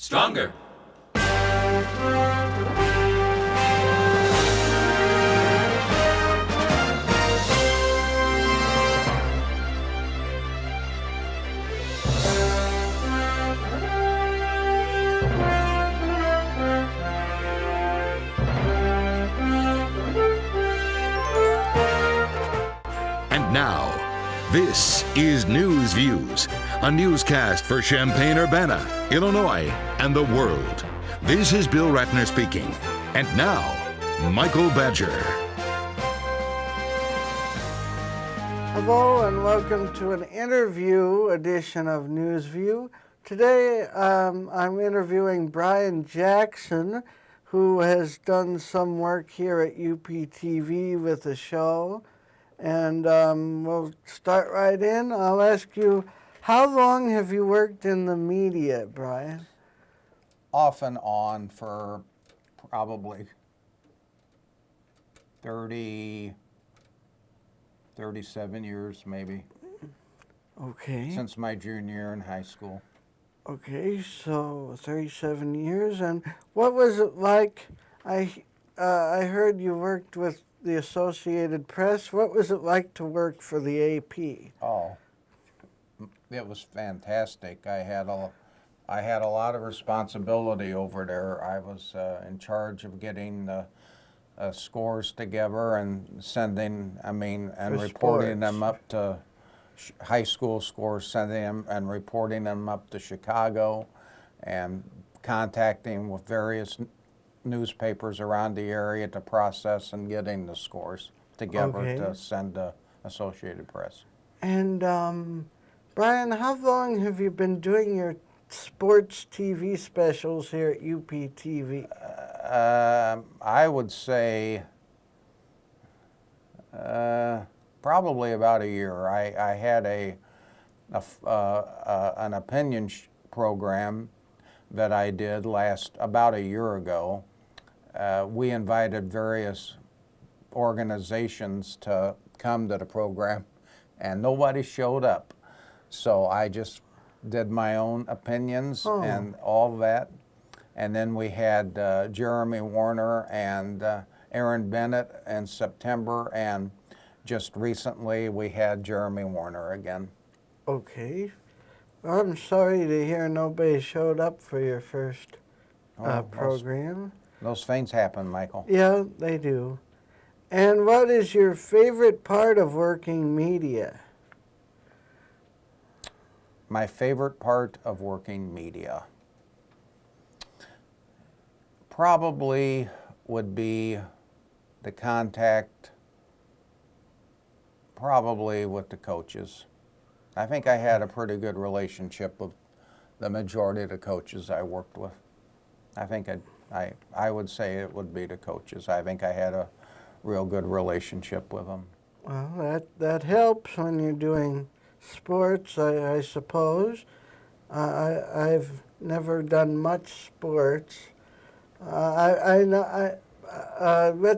Stronger. And now, this is News Views, a newscast for Champaign-Urbana, Illinois, and the world. This is Bill Ratner speaking. And now, Michael Badger. Hello and welcome to an interview edition of News View. Today I'm interviewing Brian Jackson, who has done some work here at UPTV with the show. And we'll start right in. I'll ask you, how long have you worked in the media, Brian? Off and on for probably 37 years maybe. Okay. Since my junior year in high school. Okay, so 37 years. And what was it like? I heard you worked with the Associated Press. What was it like to work for the AP? Oh, it was fantastic. I had a lot of responsibility over there. I was in charge of getting the scores together and reporting them up to high school scores, sending them and reporting them up to Chicago, and contacting with various newspapers around the area to process and getting the scores together to send to Associated Press. And Brian, how long have you been doing your sports TV specials here at UPTV? I would say probably about a year. I had an opinion program that I did about a year ago. We invited various organizations to come to the program, and nobody showed up. So I just did my own opinions and all that. And then we had Jeremy Warner and Aaron Bennett in September, and just recently we had Jeremy Warner again. Okay. Well, I'm sorry to hear nobody showed up for your first program. Those things happen, Michael. Yeah, they do. And what is your favorite part of working media? My favorite part of working media probably would be the contact probably with the coaches. I think I had a pretty good relationship with the majority of the coaches I worked with. I think I would say it would be the coaches. I think I had a real good relationship with them. Well, that helps when you're doing sports, I suppose. I've never done much sports. Let's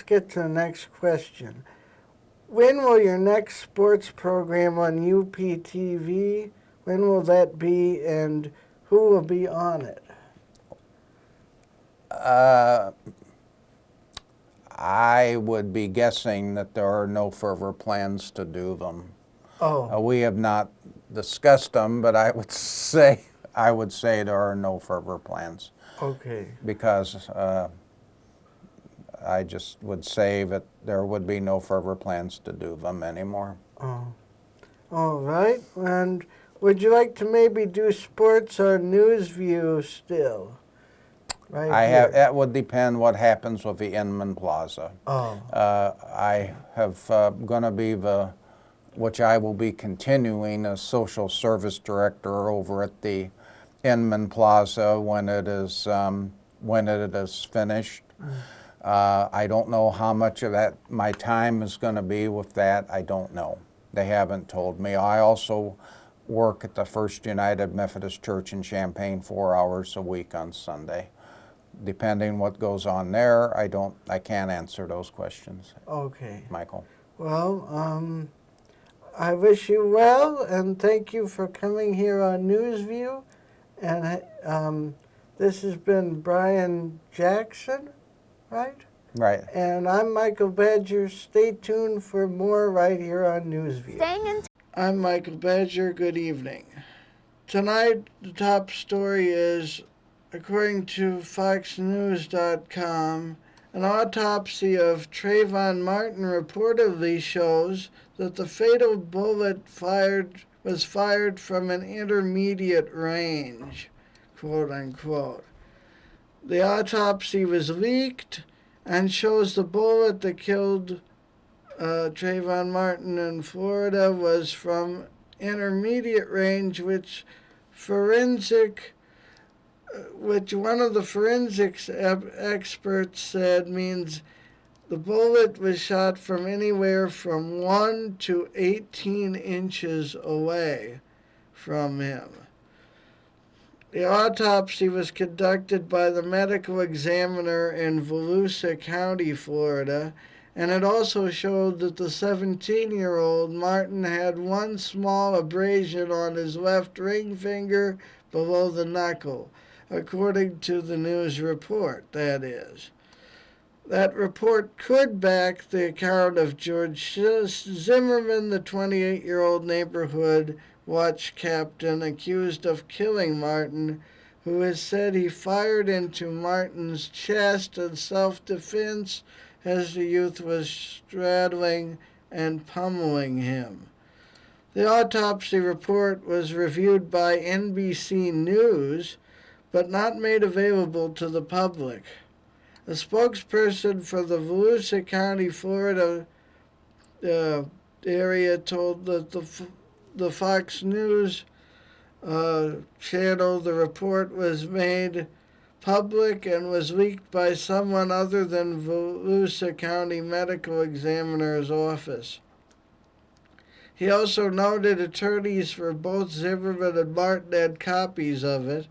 get to the next question. When will your next sports program on UPTV, when will that be, and who will be on it? I would be guessing that there are no further plans to do them. We have not discussed them, but I would say there are no further plans. Okay. Because I just would say that there would be no further plans to do them anymore. Oh. All right. And would you like to maybe do sports on News View still? Right. That would depend what happens with the Inman Plaza. I have going to be which I will be continuing as social service director over at the Inman Plaza when it is finished. I don't know how much of that my time is going to be with that. I don't know. They haven't told me. I also work at the First United Methodist Church in Champaign 4 hours a week on Sunday. Depending what goes on there, I can't answer those questions. Okay. Michael. Well, I wish you well, and thank you for coming here on News View. And This has been Brian Jackson, right? Right. And I'm Michael Badger. Stay tuned for more right here on Newsview. I'm Michael Badger. Good evening. Tonight, the top story is, according to FoxNews.com, an autopsy of Trayvon Martin reportedly shows that the fatal bullet was fired from an intermediate range, quote unquote. The autopsy was leaked and shows the bullet that killed Trayvon Martin in Florida was from intermediate range, which one of the forensics experts said means the bullet was shot from anywhere from 1 to 18 inches away from him. The autopsy was conducted by the medical examiner in Volusia County, Florida, and it also showed that the 17-year-old Martin had one small abrasion on his left ring finger below the knuckle, according to the news report, that is. That report could back the account of George Zimmerman, the 28-year-old neighborhood watch captain accused of killing Martin, who has said he fired into Martin's chest in self-defense as the youth was straddling and pummeling him. The autopsy report was reviewed by NBC News, but not made available to the public. A spokesperson for the Volusia County, Florida area told that the Fox News channel the report was made public and was leaked by someone other than Volusia County Medical Examiner's office. He also noted attorneys for both Zimmerman and Martin had copies of it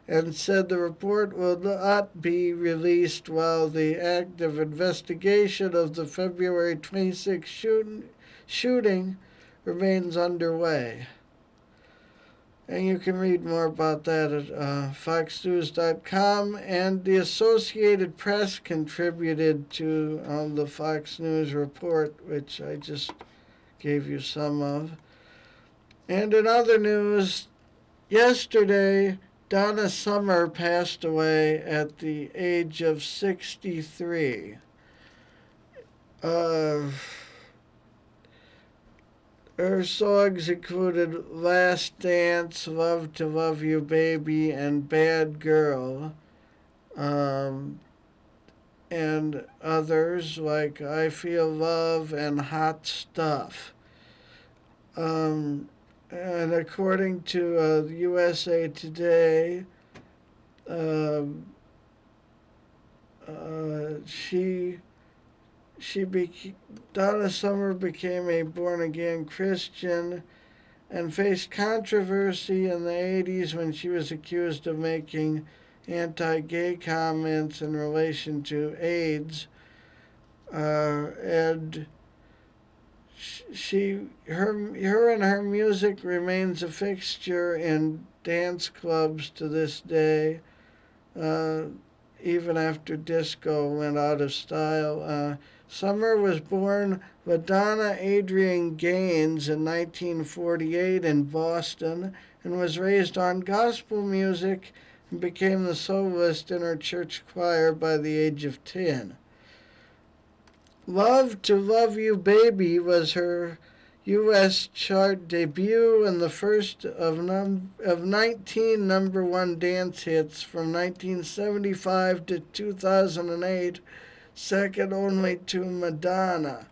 and said the report will not be released while the active investigation of the February 26 shooting remains underway. And you can read more about that at foxnews.com. And the Associated Press contributed to the Fox News report, which I just gave you some of. And in other news, yesterday, Donna Summer passed away at the age of 63. Her songs included Last Dance, Love to Love You Baby, and Bad Girl, and others like I Feel Love and Hot Stuff. And according to USA Today, Donna Summer became a born-again Christian and faced controversy in the 80s when she was accused of making anti-gay comments in relation to AIDS. And her and her music remains a fixture in dance clubs to this day, even after disco went out of style. Summer was born LaDonna Adrienne Gaines in 1948 in Boston and was raised on gospel music and became the soloist in her church choir by the age of 10. Love to Love You Baby was her U.S. chart debut and the first of 19 number one dance hits from 1975 to 2008, second only to Madonna.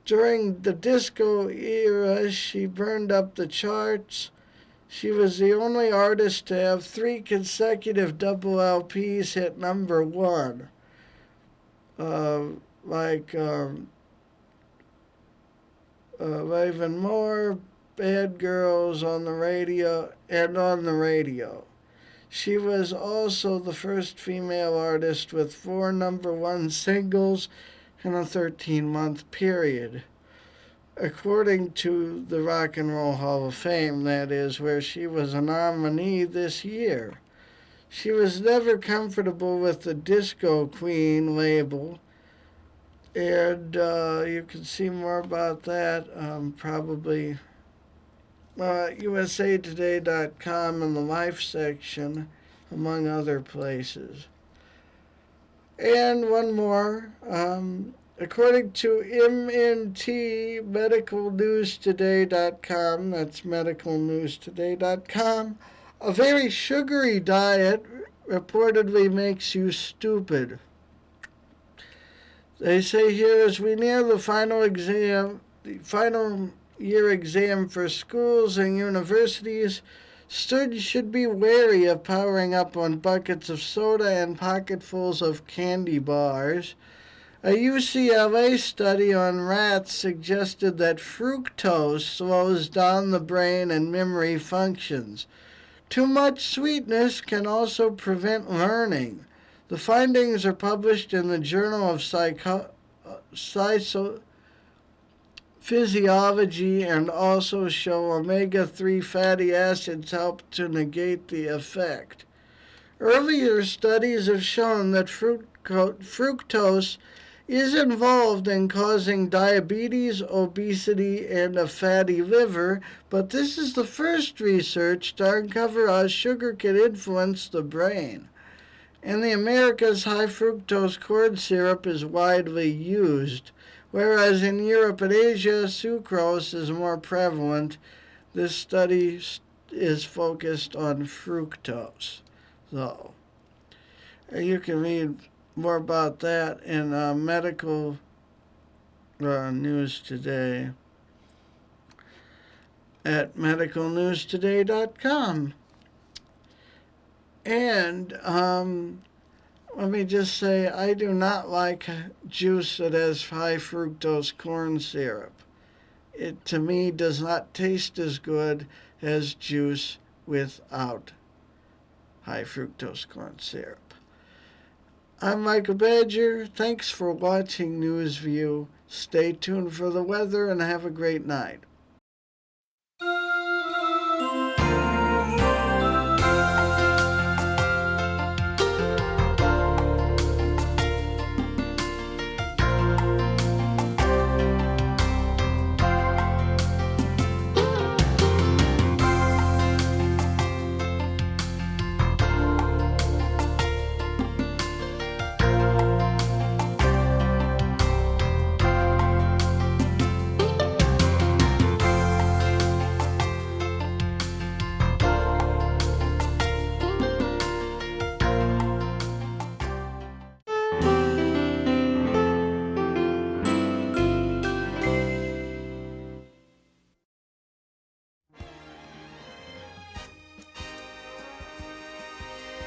During the disco era, she burned up the charts. She was the only artist to have 3 consecutive double LPs hit number one. Raven Moore, Bad Girls on the radio. She was also the first female artist with 4 number one singles in a 13-month period. According to the Rock and Roll Hall of Fame, that is, where she was a nominee this year. She was never comfortable with the Disco Queen label. And you can see more about that probably usatoday.com in the Life section, among other places. And one more. According to MNT medicalnewstoday.com, that's medicalnewstoday.com, a very sugary diet reportedly makes you stupid. They say here, as we near the final year exam for schools and universities, students should be wary of powering up on buckets of soda and pocketfuls of candy bars. A UCLA study on rats suggested that fructose slows down the brain and memory functions. Too much sweetness can also prevent learning. The findings are published in the Journal of Physiology and also show omega-3 fatty acids help to negate the effect. Earlier studies have shown that fructose is involved in causing diabetes, obesity, and a fatty liver, but this is the first research to uncover how sugar can influence the brain. In the Americas, high fructose corn syrup is widely used, whereas in Europe and Asia, sucrose is more prevalent. This study is focused on fructose, though. You can read more about that in Medical News Today at medicalnewstoday.com. And let me just say, I do not like juice that has high fructose corn syrup. It, to me, does not taste as good as juice without high fructose corn syrup. I'm Michael Badger. Thanks for watching NewsView. Stay tuned for the weather and have a great night.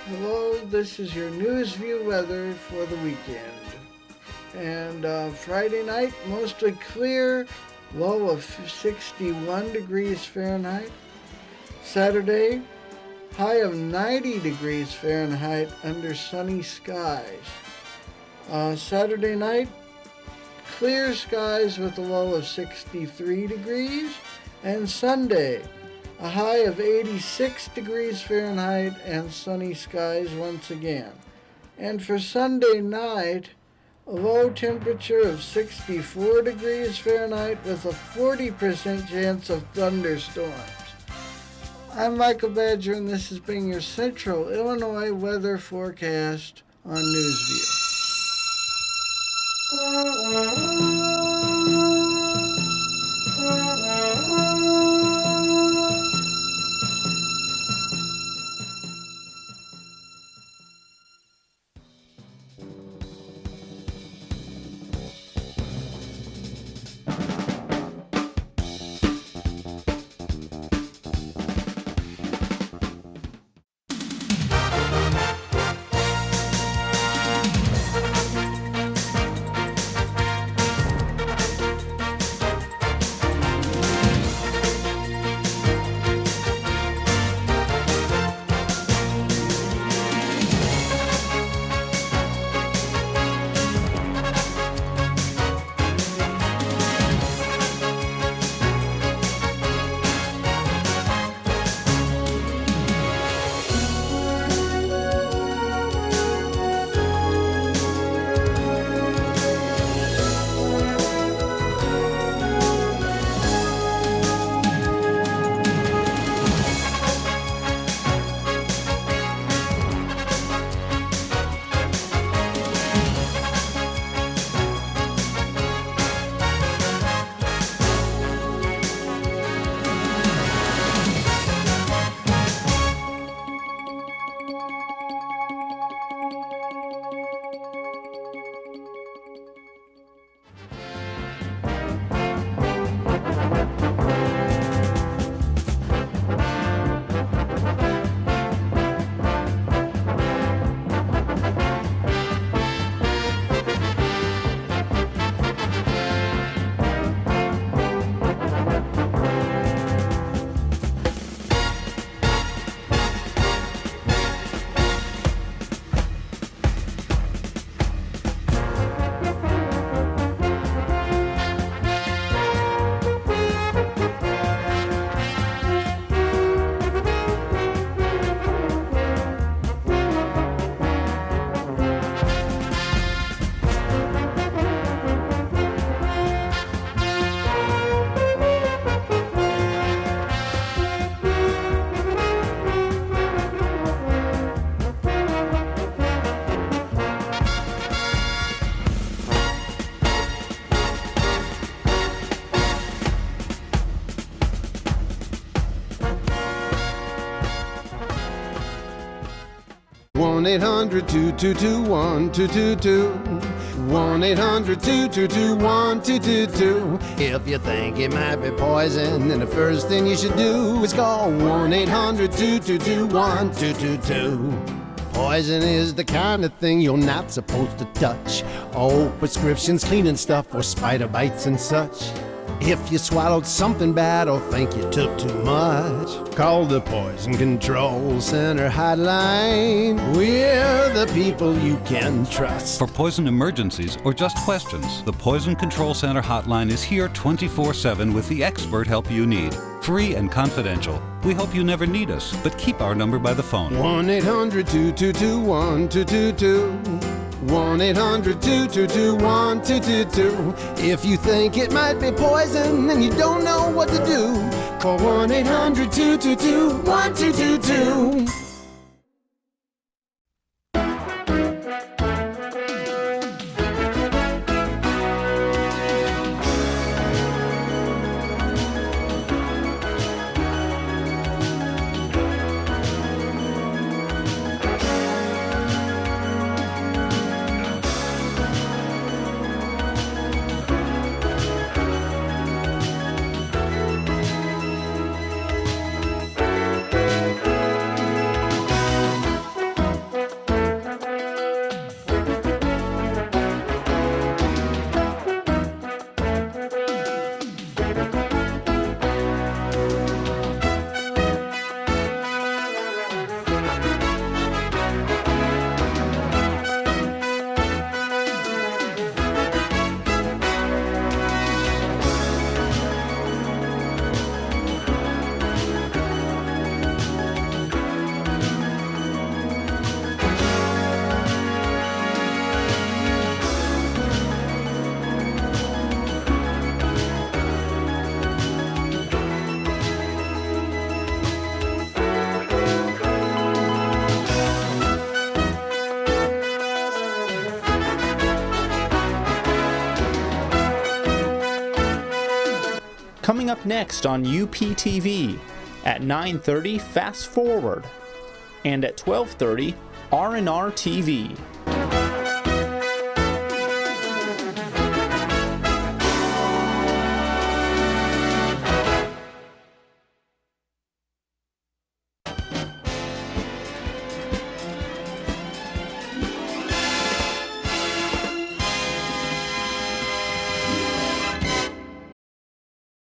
Hello, this is your NewsView weather for the weekend. And Friday night, mostly clear, low of 61 degrees Fahrenheit. Saturday, high of 90 degrees Fahrenheit under sunny skies. Saturday night, clear skies with a low of 63 degrees. And Sunday, a high of 86 degrees Fahrenheit and sunny skies once again. And for Sunday night, a low temperature of 64 degrees Fahrenheit with a 40% chance of thunderstorms. I'm Michael Badger, and this has been your Central Illinois weather forecast on NewsView. 1-800-222-1222. 1-800-222-1222. If you think it might be poison, then the first thing you should do is call 1-800-222-1222. Poison is the kind of thing you're not supposed to touch. Old prescriptions, cleaning stuff, or spider bites and such. If you swallowed something bad or think you took too much, call the Poison Control Center hotline. We're the people you can trust. For poison emergencies or just questions, the Poison Control Center hotline is here 24/7 with the expert help you need. Free and confidential. We hope you never need us, but keep our number by the phone. 1-800-222-1222. 1-800-222-1222. If you think it might be poison and you don't know what to do, call 1-800-222-1222. Coming up next on UPTV at 9:30, Fast Forward, and at 12:30, R&R TV.